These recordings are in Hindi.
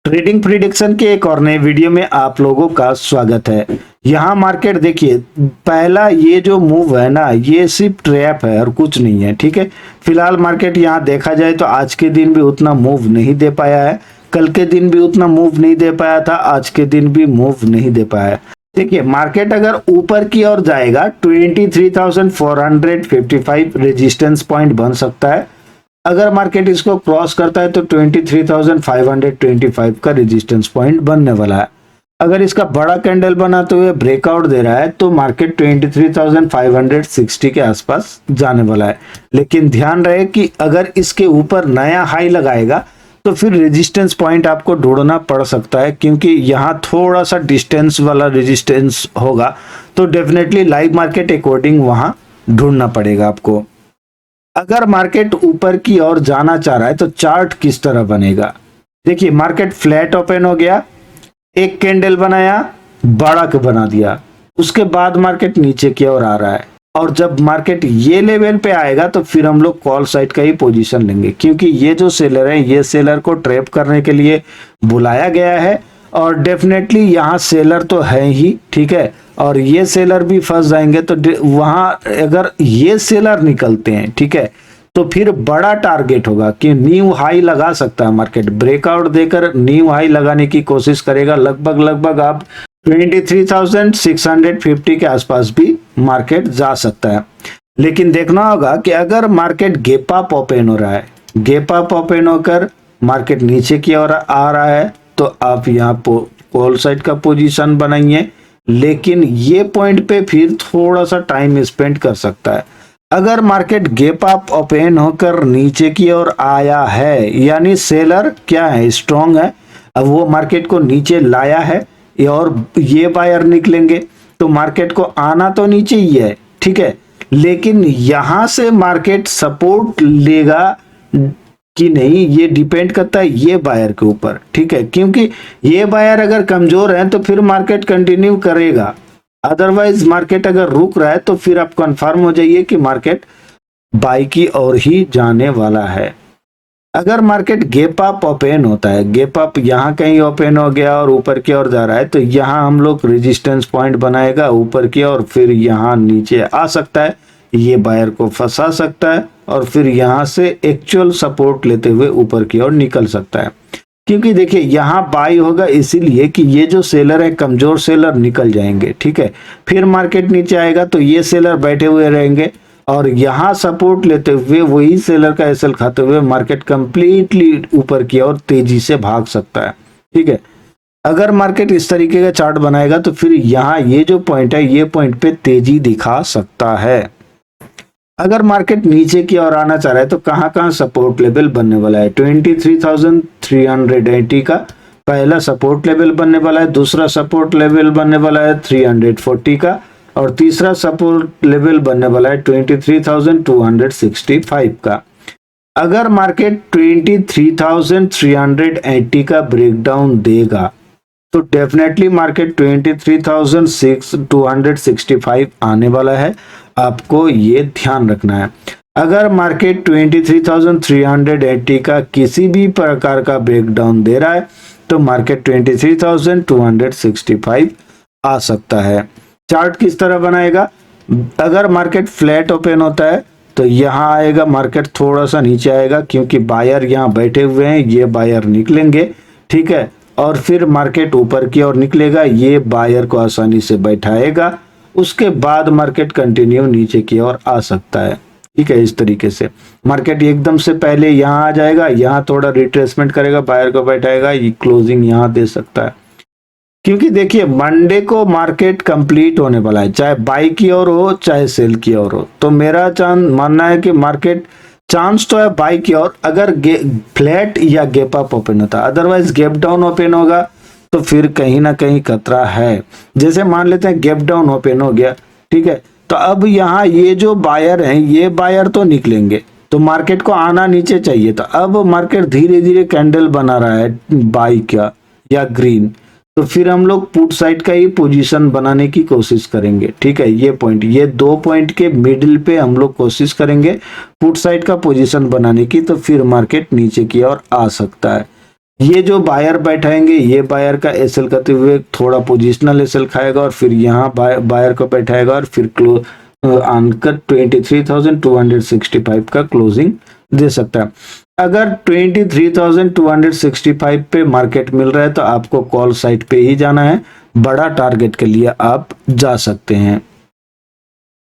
ट्रेडिंग प्रिडिक्शन के एक और नए वीडियो में आप लोगों का स्वागत है। यहाँ मार्केट देखिए, पहला ये जो मूव है ना, ये सिर्फ ट्रैप है और कुछ नहीं है। ठीक है, फिलहाल मार्केट यहाँ देखा जाए तो आज के दिन भी उतना मूव नहीं दे पाया है, कल के दिन भी उतना मूव नहीं दे पाया था, आज के दिन भी मूव नहीं दे पाया है। देखिए, मार्केट अगर ऊपर की ओर जाएगा 23,455 रेजिस्टेंस पॉइंट बन सकता है। अगर मार्केट इसको क्रॉस करता है तो 23,525 का रेजिस्टेंस पॉइंट बनने वाला है। अगर इसका बड़ा कैंडल बनाते हुए ब्रेकआउट दे रहा है तो मार्केट 23,560 के आसपास जाने वाला है। लेकिन ध्यान रहे कि अगर इसके ऊपर नया हाई लगाएगा तो फिर रेजिस्टेंस पॉइंट आपको ढूंढना पड़ सकता है, क्योंकि यहाँ थोड़ा सा डिस्टेंस वाला रेजिस्टेंस होगा तो डेफिनेटली लाइव मार्केट अकॉर्डिंग वहां ढूंढना पड़ेगा आपको। अगर मार्केट ऊपर की ओर जाना चाह रहा है तो चार्ट किस तरह बनेगा। देखिए, मार्केट फ्लैट ओपन हो गया, एक कैंडल बनाया, बड़ा बना दिया, उसके बाद मार्केट नीचे की ओर आ रहा है। और जब मार्केट ये लेवल पे आएगा तो फिर हम लोग कॉल साइड का ही पोजीशन लेंगे, क्योंकि ये जो सेलर है ये सेलर को ट्रैप करने के लिए बुलाया गया है और डेफिनेटली यहाँ सेलर तो है ही। ठीक है, और ये सेलर भी फंस जाएंगे तो वहां अगर ये सेलर निकलते हैं, ठीक है, तो फिर बड़ा टारगेट होगा कि न्यू हाई लगा सकता है मार्केट, ब्रेकआउट देकर न्यू हाई लगाने की कोशिश करेगा। लगभग आप 23,650 के आसपास भी मार्केट जा सकता है। लेकिन देखना होगा कि अगर मार्केट गैप अप ओपन हो रहा है, गैप अप ओपन होकर मार्केट नीचे की ओर आ रहा है तो आप यहाँ कॉल साइड का पोजीशन बनाइए। लेकिन ये पॉइंट पे फिर थोड़ा सा टाइम स्पेंड कर सकता है। अगर मार्केट गैप अप ओपन होकर नीचे की ओर आया है, यानी सेलर क्या है, स्ट्रॉन्ग है, अब वो मार्केट को नीचे लाया है और ये बायर निकलेंगे तो मार्केट को आना तो नीचे ही है। ठीक है, लेकिन यहां से मार्केट सपोर्ट लेगा कि नहीं ये डिपेंड करता है ये बायर के ऊपर। ठीक है, क्योंकि ये बायर अगर कमजोर है तो फिर मार्केट कंटिन्यू करेगा, अदरवाइज मार्केट अगर रुक रहा है तो फिर आप कंफर्म हो जाइए कि मार्केट बाई की ओर ही जाने वाला है। अगर मार्केट गैप अप ओपन होता है, गैप अप यहाँ कहीं ओपन हो गया और ऊपर की ओर जा रहा है तो यहाँ हम लोग रेजिस्टेंस पॉइंट बनाएगा ऊपर की ओर, फिर यहाँ नीचे आ सकता है, ये बायर को फंसा सकता है और फिर यहाँ से एक्चुअल सपोर्ट लेते हुए ऊपर की ओर निकल सकता है। क्योंकि देखिए, यहाँ बाई होगा इसीलिए कि ये जो सेलर है कमजोर सेलर निकल जाएंगे। ठीक है, फिर मार्केट नीचे आएगा तो ये सेलर बैठे हुए रहेंगे और यहाँ सपोर्ट लेते हुए वही सेलर का एसएल खाते हुए मार्केट कंप्लीटली ऊपर की ओर तेजी से भाग सकता है। ठीक है, अगर मार्केट इस तरीके का चार्ट बनाएगा तो फिर यहाँ ये जो पॉइंट है ये पॉइंट पे तेजी दिखा सकता है। अगर मार्केट नीचे की ओर आना चाह रहा है तो कहाँ सपोर्ट लेवल बनने वाला है। 23,380 का पहला सपोर्ट लेवल बनने वाला है, दूसरा सपोर्ट लेवल बनने वाला है 340 का और तीसरा सपोर्ट लेवल बनने वाला है 23,265 का। अगर मार्केट 23,380 का ब्रेकडाउन देगा तो डेफिनेटली मार्केट 23,265 आने वाला है, आपको ये ध्यान रखना है। अगर मार्केट 23,380 का किसी भी प्रकार का ब्रेकडाउन दे रहा है तो मार्केट 23,265 आ सकता है। चार्ट किस तरह बनाएगा, अगर मार्केट फ्लैट ओपन होता है तो यहाँ आएगा, मार्केट थोड़ा सा नीचे आएगा क्योंकि बायर यहाँ बैठे हुए हैं, ये बायर निकलेंगे। ठीक है, और फिर मार्केट ऊपर की ओर निकलेगा, ये बायर को आसानी से बैठाएगा, उसके बाद मार्केट कंटिन्यू नीचे की ओर आ सकता है। ठीक है, इस तरीके से मार्केट एकदम से पहले यहाँ आ जाएगा, यहाँ थोड़ा रिट्रेसमेंट करेगा, बायर को बैठाएगा, ये क्लोजिंग यहाँ दे सकता है। क्योंकि देखिए, मंडे को मार्केट कंप्लीट होने वाला है, चाहे बाई की ओर हो चाहे सेल की ओर हो, तो मेरा मानना है कि मार्केट चांस तो है बाई की ओर अगर फ्लैट या गैप अप ओपन होता है, अदरवाइज गैप डाउन ओपन होगा तो फिर कहीं ना कहीं खतरा है। जैसे मान लेते हैं गैप डाउन ओपन हो गया, ठीक है, तो अब यहाँ ये जो बायर हैं ये बायर तो निकलेंगे तो मार्केट को आना नीचे चाहिए, तो अब मार्केट धीरे धीरे कैंडल बना रहा है बाई का या ग्रीन, तो फिर हम लोग पुट साइड का ही पोजीशन बनाने की कोशिश करेंगे। ठीक है, ये पॉइंट, ये दो पॉइंट के मिडिल पे हम लोग कोशिश करेंगे पुट साइड का पोजीशन बनाने की, तो फिर मार्केट नीचे की ओर आ सकता है। ये जो बायर बैठाएंगे, ये बायर का एसएल करते हुए थोड़ा पोजिशनल एसएल खाएगा और फिर यहाँ बायर को बैठाएगा और फिर आनकर 23,265 का क्लोजिंग दे सकता है। अगर 23,265 पे मार्केट मिल रहा है तो आपको कॉल साइड पे ही जाना है, बड़ा टारगेट के लिए आप जा सकते हैं।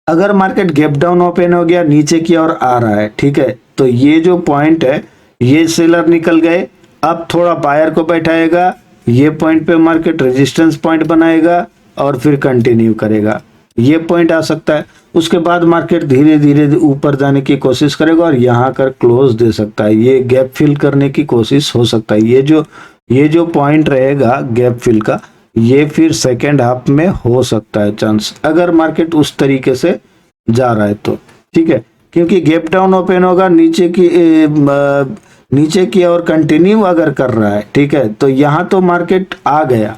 अगर मार्केट गैप डाउन ओपन हो गया, नीचे की ओर आ रहा है, ठीक है, तो ये जो पॉइंट है, ये सेलर निकल गए, अब थोड़ा बायर को बैठाएगा, ये पॉइंट पे मार्केट रेजिस्टेंस पॉइंट बनाएगा और फिर कंटिन्यू करेगा, ये पॉइंट आ सकता है। उसके बाद मार्केट धीरे धीरे ऊपर जाने की कोशिश करेगा और यहाँ कर क्लोज दे सकता है, ये गैप फिल करने की कोशिश हो सकता है। ये जो पॉइंट रहेगा गैप फिल का, ये फिर सेकेंड हाफ में हो सकता है चांस, अगर मार्केट उस तरीके से जा रहा है तो, ठीक है। क्योंकि गैप डाउन ओपन होगा, नीचे की ओर कंटिन्यू अगर कर रहा है, ठीक है, तो यहाँ तो मार्केट आ गया,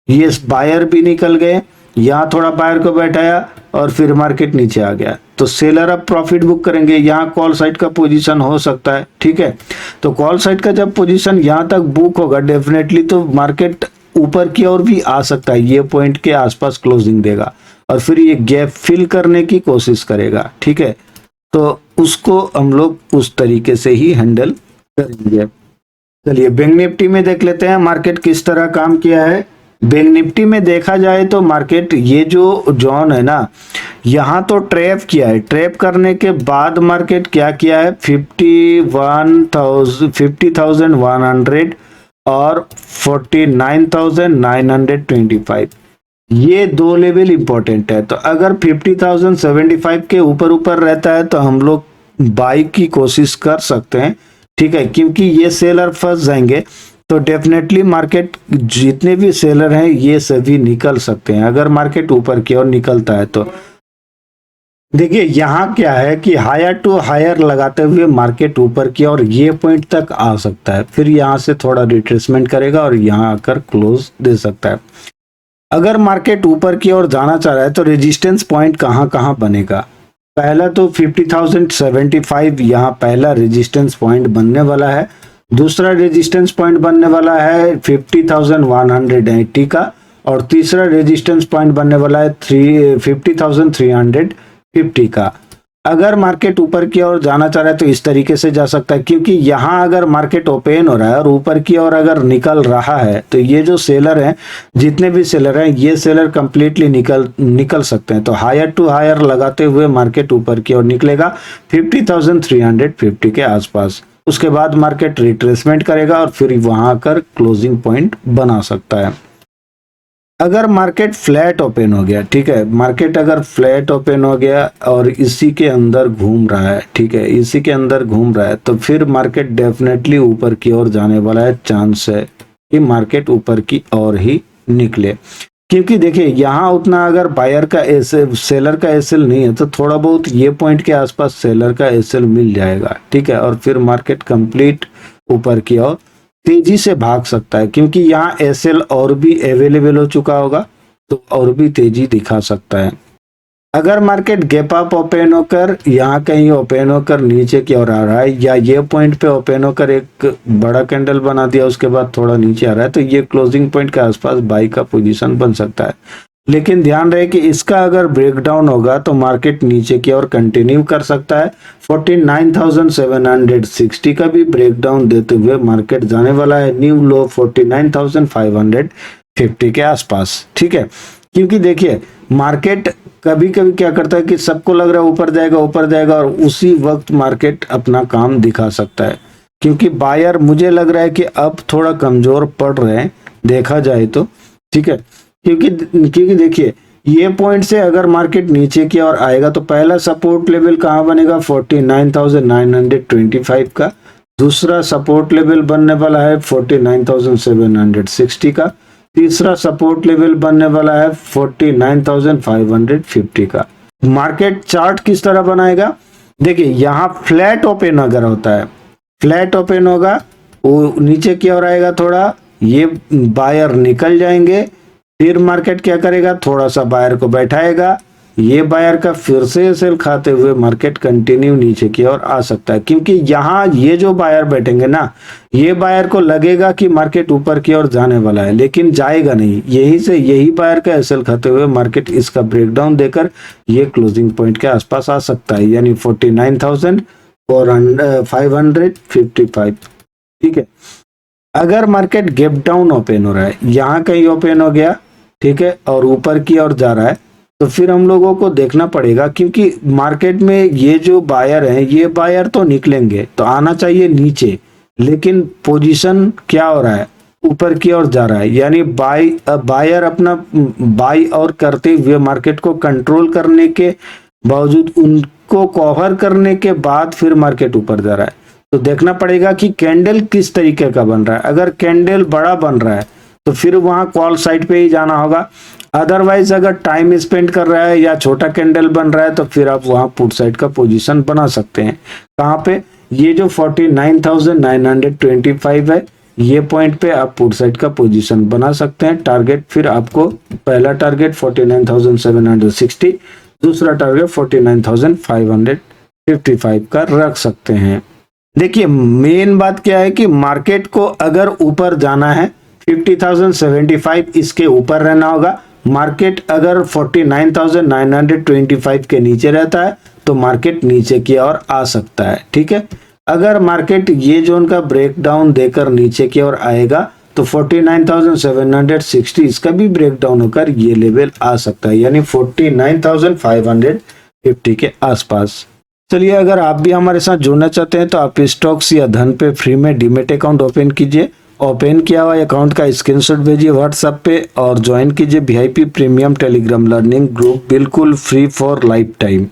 ये बायर भी निकल गए, यहाँ थोड़ा बायर को बैठाया और फिर मार्केट नीचे आ गया, तो सेलर अब प्रॉफिट बुक करेंगे। यहाँ कॉल साइड का पोजीशन हो सकता है, ठीक है। तो कॉल साइड का जब पोजीशन यहाँ तक बुक होगा डेफिनेटली, तो मार्केट ऊपर की ओर भी आ सकता है, ये पॉइंट के आसपास क्लोजिंग देगा और फिर ये गैप फिल करने की कोशिश करेगा, ठीक है। तो उसको हम लोग उस तरीके से ही हैंडल करेंगे। चलिए बैंक निफ्टी में देख लेते हैं मार्केट किस तरह काम किया है। बैंक निफ्टी में देखा जाए तो मार्केट ये जो जोन है ना, यहाँ तो ट्रैप किया है, ट्रैप करने के बाद मार्केट क्या किया है, 50,100 और 49,925, ये दो लेवल इंपॉर्टेंट है। तो अगर 50,075 के ऊपर रहता है तो हम लोग बाई की कोशिश कर सकते हैं, ठीक है, क्योंकि ये सेलर फंस जाएंगे तो डेफिनेटली मार्केट, जितने भी सेलर हैं ये सभी निकल सकते हैं अगर मार्केट ऊपर की ओर निकलता है तो। देखिए यहाँ क्या है कि हायर टू हायर लगाते हुए मार्केट ऊपर की और ये पॉइंट तक आ सकता है, फिर यहाँ से थोड़ा रिट्रेसमेंट करेगा और यहाँ आकर क्लोज दे सकता है। अगर मार्केट ऊपर की ओर जाना चाह रहा है तो रेजिस्टेंस पॉइंट कहाँ कहाँ बनेगा, पहला तो 50,075 यहाँ पहला रेजिस्टेंस पॉइंट बनने वाला है, दूसरा रेजिस्टेंस पॉइंट बनने वाला है 50,180 का, और तीसरा रेजिस्टेंस पॉइंट बनने वाला है 50,350 का। अगर मार्केट ऊपर की ओर जाना चाह रहा है तो इस तरीके से जा सकता है, क्योंकि यहाँ अगर मार्केट ओपन हो रहा है और ऊपर की ओर अगर निकल रहा है तो ये जो सेलर हैं, जितने भी सेलर हैं, ये सेलर कंप्लीटली निकल सकते हैं। तो हायर टू हायर लगाते हुए मार्केट ऊपर की ओर निकलेगा 50,350 के आसपास, उसके बाद मार्केट रिट्रेसमेंट करेगा और फिर वहां कर क्लोजिंग पॉइंट बना सकता है। अगर मार्केट फ्लैट ओपन हो गया, ठीक है, मार्केट अगर फ्लैट ओपन हो गया और इसी के अंदर घूम रहा है, ठीक है, इसी के अंदर घूम रहा है, तो फिर मार्केट डेफिनेटली ऊपर की ओर जाने वाला है, चांस है कि मार्केट ऊपर की ओर ही निकले। क्योंकि देखिए यहाँ उतना अगर बायर का एसएल, सेलर का एसएल नहीं है तो थोड़ा बहुत ये पॉइंट के आसपास सेलर का एसएल मिल जाएगा, ठीक है, और फिर मार्केट कंप्लीट ऊपर की ओर तेजी से भाग सकता है, क्योंकि यहाँ एसएल और भी अवेलेबल हो चुका होगा तो और भी तेजी दिखा सकता है। अगर मार्केट गैप अप ओपन होकर यहाँ कहीं ओपन होकर नीचे की ओर आ रहा है, या ये पॉइंट पे ओपन होकर एक बड़ा कैंडल बना दिया उसके बाद थोड़ा नीचे आ रहा है, तो ये क्लोजिंग पॉइंट के आसपास बाई का पोजीशन बन सकता है। लेकिन ध्यान रहे कि इसका अगर ब्रेकडाउन होगा तो मार्केट नीचे की ओर कंटिन्यू कर सकता है, 49,760 का भी ब्रेकडाउन देते हुए मार्केट जाने वाला है न्यू लो 49,550 के आसपास, ठीक है। क्योंकि देखिए मार्केट कभी कभी क्या करता है कि सबको लग रहा है ऊपर जाएगा और उसी वक्त मार्केट अपना काम दिखा सकता है, क्योंकि बायर मुझे लग रहा है कि अब थोड़ा कमजोर पड़ रहे हैं देखा जाए तो, ठीक है। क्योंकि देखिए ये पॉइंट से अगर मार्केट नीचे की ओर आएगा तो पहला सपोर्ट लेवल कहाँ बनेगा, 49,925 का, दूसरा सपोर्ट लेवल बनने वाला है 49,760 का, तीसरा सपोर्ट लेवल बनने वाला है 49,550 का। मार्केट चार्ट किस तरह बनाएगा, देखिए यहाँ फ्लैट ओपन अगर होता है, फ्लैट ओपन होगा, वो नीचे की ओर आएगा थोड़ा, ये बायर निकल जाएंगे, फिर मार्केट क्या करेगा, थोड़ा सा बायर को बैठाएगा, ये बायर का फिर से सेल खाते हुए मार्केट कंटिन्यू नीचे की ओर आ सकता है, क्योंकि यहाँ ये जो बायर बैठेंगे ना, ये बायर को लगेगा कि मार्केट ऊपर की ओर जाने वाला है, लेकिन जाएगा नहीं। यही से यही बायर का सेल खाते हुए मार्केट इसका ब्रेकडाउन देकर ये क्लोजिंग पॉइंट के आसपास आ सकता है, यानी 49,555। ठीक है, अगर मार्केट गैप डाउन ओपन हो रहा है, यहाँ कहीं ओपन हो गया, ठीक है, और ऊपर की ओर जा रहा है, तो फिर हम लोगों को देखना पड़ेगा, क्योंकि मार्केट में ये जो बायर हैं, ये बायर तो निकलेंगे तो आना चाहिए नीचे, लेकिन पोजीशन क्या हो रहा है, ऊपर की ओर जा रहा है, यानी बायर अपना बाई और करते हुए मार्केट को कंट्रोल करने के बावजूद, उनको कवर करने के बाद फिर मार्केट ऊपर जा रहा है। तो देखना पड़ेगा कि कैंडल किस तरीके का बन रहा है। अगर कैंडल बड़ा बन रहा है तो फिर वहां कॉल साइड पे ही जाना होगा, अदरवाइज अगर टाइम स्पेंड कर रहा है या छोटा कैंडल बन रहा है तो फिर आप वहां पुट साइड का पोजीशन बना सकते हैं। कहाँ पे, ये जो 49,925 है, ये पॉइंट पे आप पुट साइड का पोजीशन बना सकते हैं। टारगेट फिर आपको, पहला टारगेट 49,760, दूसरा टारगेट 49,555 का रख सकते हैं। देखिए मेन बात क्या है कि मार्केट को अगर ऊपर जाना है 50,075 इसके ऊपर रहना होगा। मार्केट अगर 49,925 के नीचे रहता है तो मार्केट नीचे की ओर आ सकता है। ठीक है, अगर मार्केट ये जोन का ब्रेकडाउन देकर नीचे की ओर आएगा तो 49,760 इसका भी ब्रेकडाउन होकर ये लेवल आ सकता है, यानी 49,550 के आसपास। चलिए, अगर आप भी हमारे साथ जुड़ना चाहते हैं तो आप स्टॉक्स या धन पे फ्री में डीमेट अकाउंट ओपन कीजिए। ओपन किया हुआ अकाउंट का स्क्रीनशॉट भेजिए व्हाट्सएप पे और ज्वाइन कीजिए VIP premium Telegram learning group, बिल्कुल फ्री फॉर लाइफ टाइम।